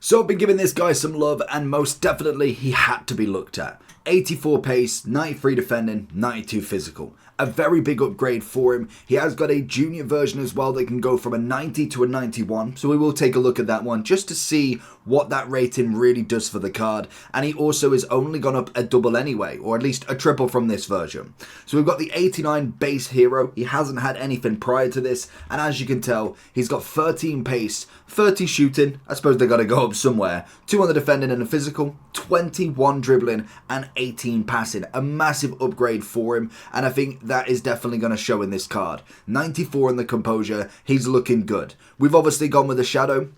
So I've been giving this guy some love, and most definitely he had to be looked at. 84 pace, 93 defending, 92 physical. A very big upgrade for him. He has got a junior version as well that can go from a 90 to a 91. So we will take a look at that one just to see what that rating really does for the card. And he also has only gone up a double anyway, or at least a triple from this version. So we've got the 89 base hero. He hasn't had anything prior to this. And as you can tell, he's got 13 pace, 30 shooting. I suppose they got to go up somewhere. 2 on the defending and the physical, 21 dribbling and 18 passing. A massive upgrade for him, and I think that is definitely going to show in this card. 94 in the composure. He's looking good. We've obviously gone with the shadow.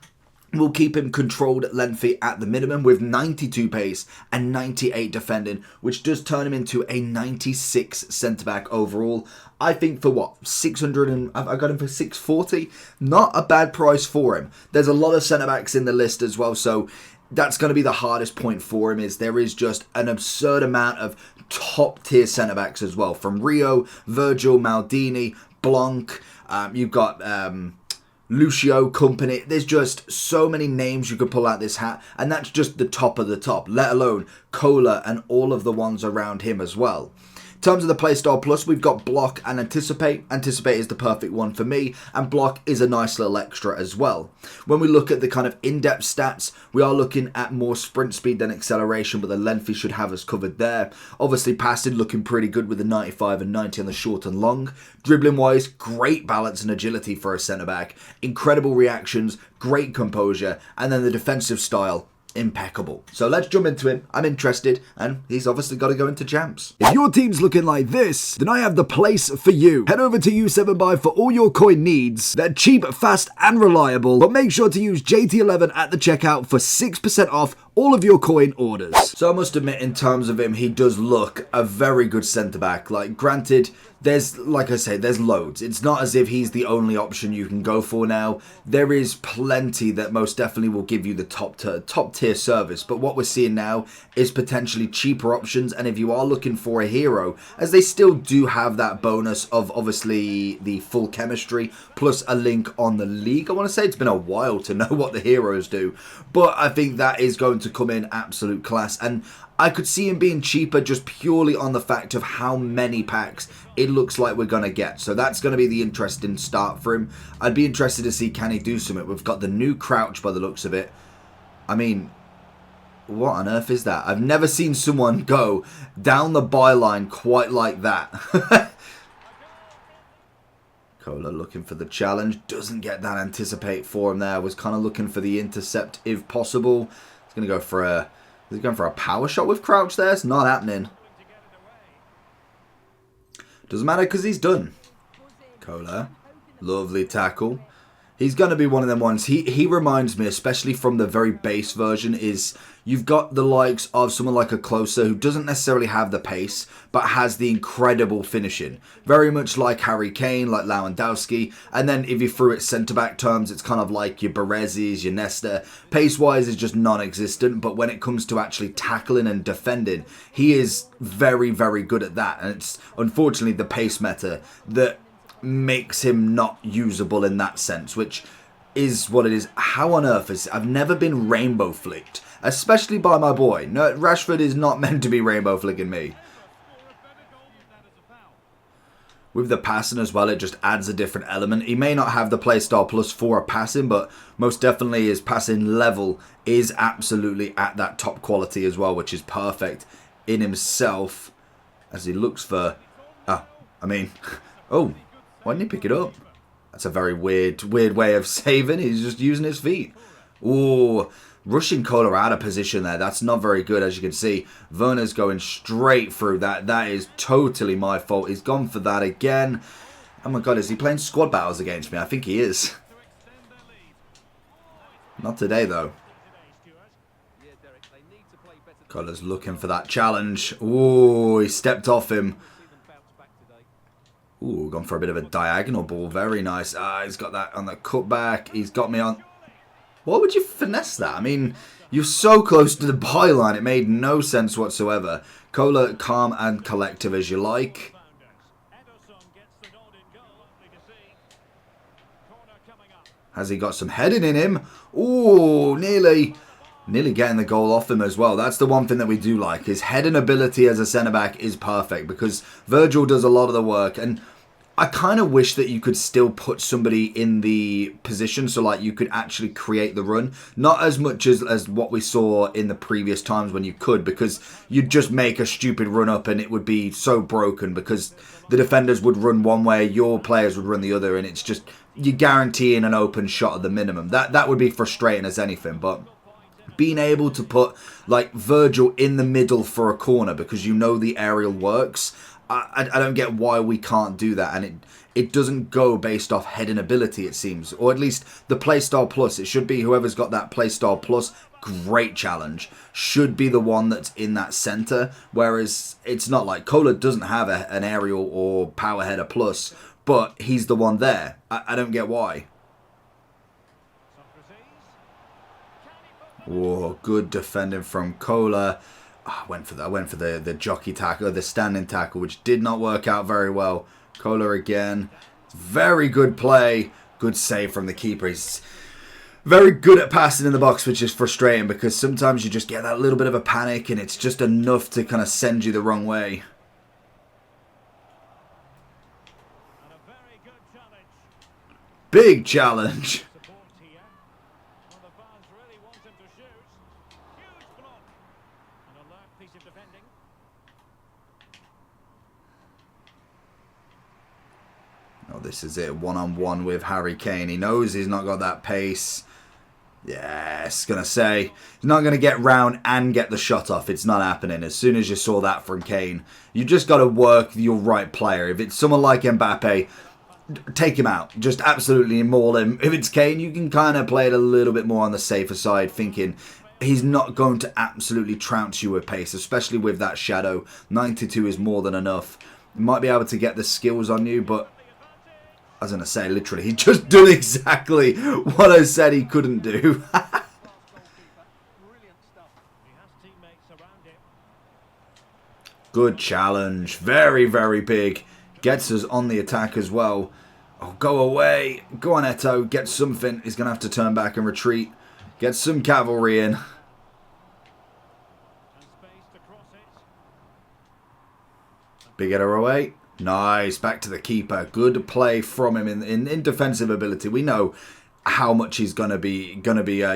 We'll keep him controlled lengthy at the minimum with 92 pace and 98 defending, which does turn him into a 96 centre-back overall. I think for what, 600 and I got him for 640? Not a bad price for him. There's a lot of centre-backs in the list as well, so that's going to be the hardest point for him, is there is just an absurd amount of top tier centre-backs as well. From Rio, Virgil, Maldini, Blanc, you've got Lucio, Company. There's just so many names you could pull out this hat, and that's just the top of the top, let alone Kohler and all of the ones around him as well. In terms of the Playstyle Plus, we've got Block and Anticipate. Anticipate is the perfect one for me, and Block is a nice little extra as well. When we look at the kind of in-depth stats, we are looking at more sprint speed than acceleration, but the lengthy should have us covered there. Obviously, passing looking pretty good with the 95 and 90 on the short and long. Dribbling-wise, great balance and agility for a centre-back. Incredible reactions, great composure, and then the defensive style, impeccable. So let's jump into him. I'm interested, and he's obviously got to go into champs. If your team's looking like this, then I have the place for you. Head over to U7Buy for all your coin needs. They're cheap, fast, and reliable, but make sure to use JT11 at the checkout for 6% off all of your coin orders. So I must admit, in terms of him, he does look a very good centre-back. Like, granted, there's, like I say, there's loads. It's not as if he's the only option you can go for now. There is plenty that most definitely will give you the top tier service. But what we're seeing now is potentially cheaper options. And if you are looking for a hero, as they still do have that bonus of obviously the full chemistry plus a link on the league. I want to say it's been a while to know what the heroes do, but I think that is going to come in absolute class. And I could see him being cheaper just purely on the fact of how many packs it looks like we're going to get. So that's going to be the interesting start for him. I'd be interested to see, can he do something? We've got the new crouch by the looks of it. I mean, what on earth is that? I've never seen someone go down the byline quite like that. Kohler looking for the challenge. Doesn't get that anticipate for him there. I was kind of looking for the intercept if possible. He's going to go for a... Is he going for a power shot with crouch there? It's not happening. Doesn't matter because he's done. Kohler. Lovely tackle. He's going to be one of them ones. He reminds me, especially from the very base version, is you've got the likes of someone like a Closer who doesn't necessarily have the pace, but has the incredible finishing. Very much like Harry Kane, like Lewandowski. And then if you threw it centre-back terms, it's kind of like your Berezis, your Nesta. Pace-wise is just non-existent, but when it comes to actually tackling and defending, he is very, very good at that. And it's unfortunately the pace meta that makes him not usable in that sense, which is what it is. How on earth is... I've never been rainbow flicked, especially by my boy. No, Rashford is not meant to be rainbow flicking me. With the passing as well, it just adds a different element. He may not have the Playstyle Plus for a passing, but most definitely his passing level is absolutely at that top quality as well, which is perfect in himself as he looks for... Oh, why didn't he pick it up? That's a very weird way of saving. He's just using his feet. Ooh, rushing Kohler out of position there. That's not very good, as you can see. Werner's going straight through that. That is totally my fault. He's gone for that again. Oh my god, is he playing squad battles against me? I think he is. Not today, though. Kohler's looking for that challenge. Ooh, he stepped off him. Ooh, gone for a bit of a diagonal ball. Very nice. Ah, he's got that on the cutback. He's got me on... Why would you finesse that? I mean, you're so close to the byline. It made no sense whatsoever. Kohler, calm and collective as you like. Has he got some heading in him? Ooh, nearly. Nearly getting the goal off him as well. That's the one thing that we do like. His heading ability as a centre-back is perfect because Virgil does a lot of the work. And I kind of wish that you could still put somebody in the position so like you could actually create the run. Not as much as what we saw in the previous times when you could, because you'd just make a stupid run up and it would be so broken because the defenders would run one way, your players would run the other, and it's just, you're guaranteeing an open shot at the minimum. That would be frustrating as anything, but being able to put like Virgil in the middle for a corner because you know the aerial works, I don't get why we can't do that. And it doesn't go based off heading ability, it seems, or at least the playstyle plus. It should be whoever's got that playstyle plus great challenge should be the one that's in that center, whereas it's not like Kohler doesn't have an aerial or power header plus, but he's the one there. I don't get why. Whoa, good defending from Kohler. I went for the jockey tackle, the standing tackle, which did not work out very well. Kohler again. Very good play. Good save from the keeper. He's very good at passing in the box, which is frustrating because sometimes you just get that little bit of a panic and it's just enough to kind of send you the wrong way. Big challenge. Oh, this is it. One-on-one with Harry Kane. He knows he's not got that pace. Yes, gonna say he's not gonna get round and get the shot off. It's not happening. As soon as you saw that from Kane, you just got to work your right player. If it's someone like Mbappe, take him out. Just absolutely maul him. If it's Kane, you can kind of play it a little bit more on the safer side, thinking he's not going to absolutely trounce you with pace, especially with that shadow. 92 is more than enough. He might be able to get the skills on you, but I was going to say, literally, he just done exactly what I said he couldn't do. Good challenge. Very, very big. Gets us on the attack as well. Oh, go away. Go on, Eto. Get something. He's going to have to turn back and retreat. Get some cavalry in. Big header away. Nice. Back to the keeper. Good play from him in defensive ability. We know how much he's going to be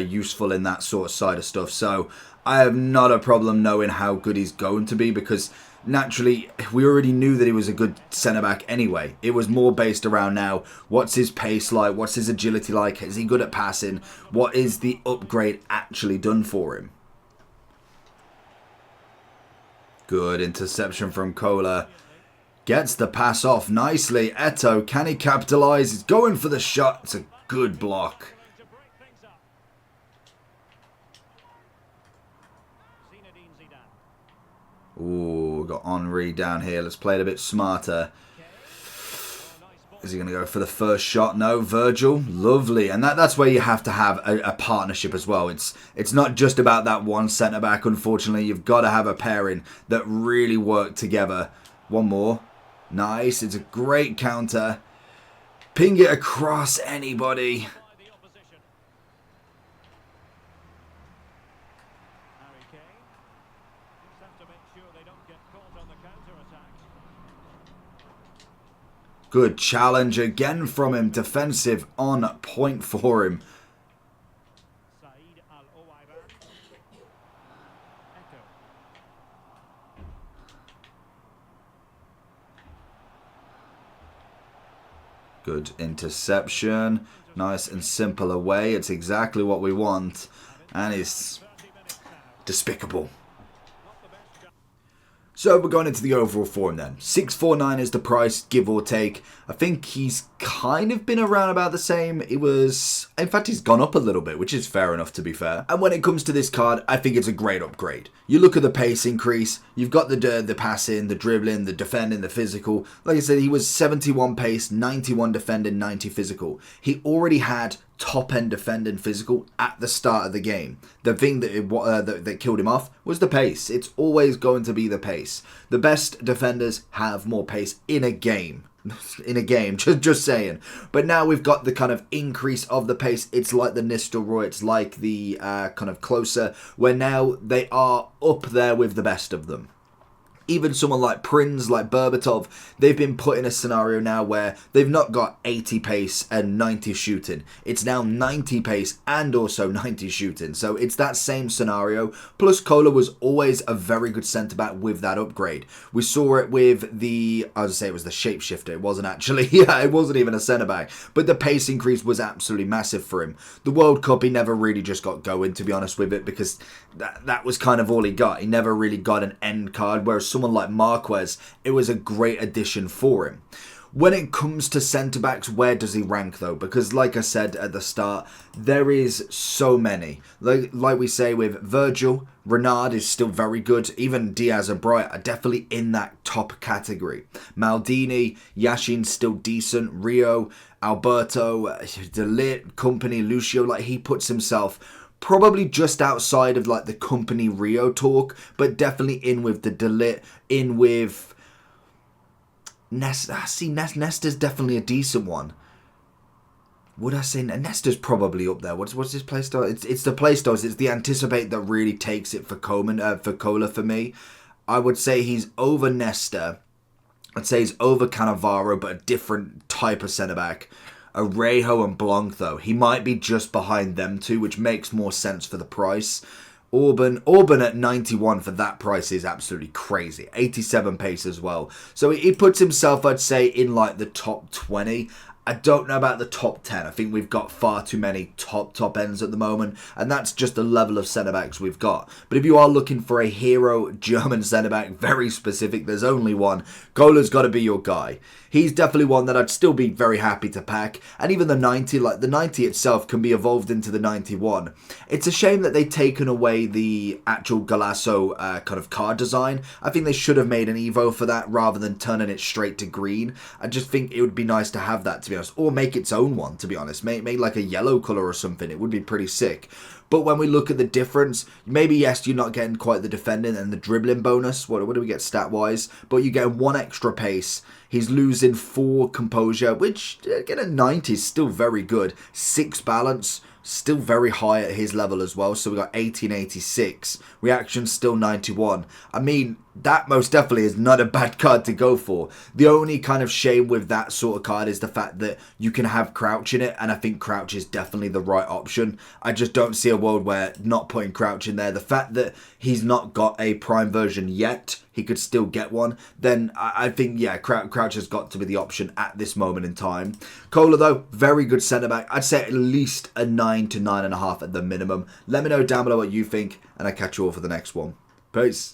useful in that sort of side of stuff. So I have not a problem knowing how good he's going to be because naturally we already knew that he was a good centre-back anyway. It was more based around now, what's his pace like? What's his agility like? Is he good at passing? What is the upgrade actually done for him? Good interception from Kohler. Gets the pass off nicely. Eto, can he capitalise? He's going for the shot. It's a good block. Ooh, got Henry down here. Let's play it a bit smarter. Is he going to go for the first shot? No, Virgil. Lovely. And that's where you have to have a partnership as well. It's not just about that one centre-back, unfortunately. You've got to have a pairing that really work together. One more. Nice. It's a great counter. Ping it across anybody. Good challenge again from him. Defensive on point for him. Good interception. Nice and simple away. It's exactly what we want. And it's despicable. So we're going into the overall form then. 649 is the price, give or take. I think he's kind of been around about the same. In fact, he's gone up a little bit, which is fair enough to be fair. And when it comes to this card, I think it's a great upgrade. You look at the pace increase, you've got the passing, the dribbling, the defending, the physical. Like I said, he was 71 pace, 91 defending, 90 physical. He already had top-end defending physical at the start of the game. The thing that killed him off was the pace. It's always going to be the pace. The best defenders have more pace in a game. in a game, just saying. But now we've got the kind of increase of the pace. It's like the Nistelrooy, it's like the kind of closer, where now they are up there with the best of them. Even someone like Prinz, like Berbatov, they've been put in a scenario now where they've not got 80 pace and 90 shooting. It's now 90 pace and also 90 shooting. So it's that same scenario. Plus, Kohler was always a very good centre-back with that upgrade. We saw it with the, I was going to say it was the shapeshifter. It wasn't actually, yeah, it wasn't even a centre-back. But the pace increase was absolutely massive for him. The World Cup, he never really just got going, to be honest with it, because that was kind of all he got. He never really got an end card, whereas someone like Marquez, it was a great addition for him. When it comes to centre-backs, where does he rank though? Because like I said at the start, there is so many. Like we say with Virgil, Renard is still very good. Even Diaz and Bright are definitely in that top category. Maldini, Yashin's still decent. Rio, Alberto, De Ligt, Company, Lucio, like he puts himself probably just outside of like the Company Rio talk, but definitely in with the De Ligt, in with Nesta. See, Nesta's definitely a decent one. Would I say Nesta's probably up there? What's his playstyle? It's the playstyles. It's the anticipate that really takes it for Kohler for me. I would say he's over Nesta. I'd say he's over Cannavaro, but a different type of centre back. Arejo and Blanc, though, he might be just behind them two, which makes more sense for the price. Orban at 91 for that price is absolutely crazy. 87 pace as well. So he puts himself, I'd say, in like the top 20. I don't know about the top 10. I think we've got far too many top ends at the moment, and that's just the level of centre-backs we've got. But if you are looking for a hero German centre-back, very specific, there's only one. Kohler's got to be your guy. He's definitely one that I'd still be very happy to pack. And even the 90, like the 90 itself can be evolved into the 91. It's a shame that they've taken away the actual Golazo kind of card design. I think they should have made an Evo for that rather than turning it straight to green. I just think it would be nice to have that, to be honest. Or make its own one, to be honest. Make like a yellow colour or something. It would be pretty sick. But when we look at the difference, maybe yes, you're not getting quite the defending and the dribbling bonus. What do we get stat-wise? But you get 1 extra pace. He's losing 4 composure, which, again, at 90 is still very good. 6 balance, still very high at his level as well. So we got 1886. Reaction still 91. I mean, that most definitely is not a bad card to go for. The only kind of shame with that sort of card is the fact that you can have Crouch in it, and I think Crouch is definitely the right option. I just don't see a world where not putting Crouch in there. The fact that he's not got a prime version yet, he could still get one, then I think, yeah, Crouch has got to be the option at this moment in time. Kohler, though, very good centre-back. I'd say at least a 9 to 9.5 at the minimum. Let me know down below what you think, and I'll catch you all for the next one. Peace.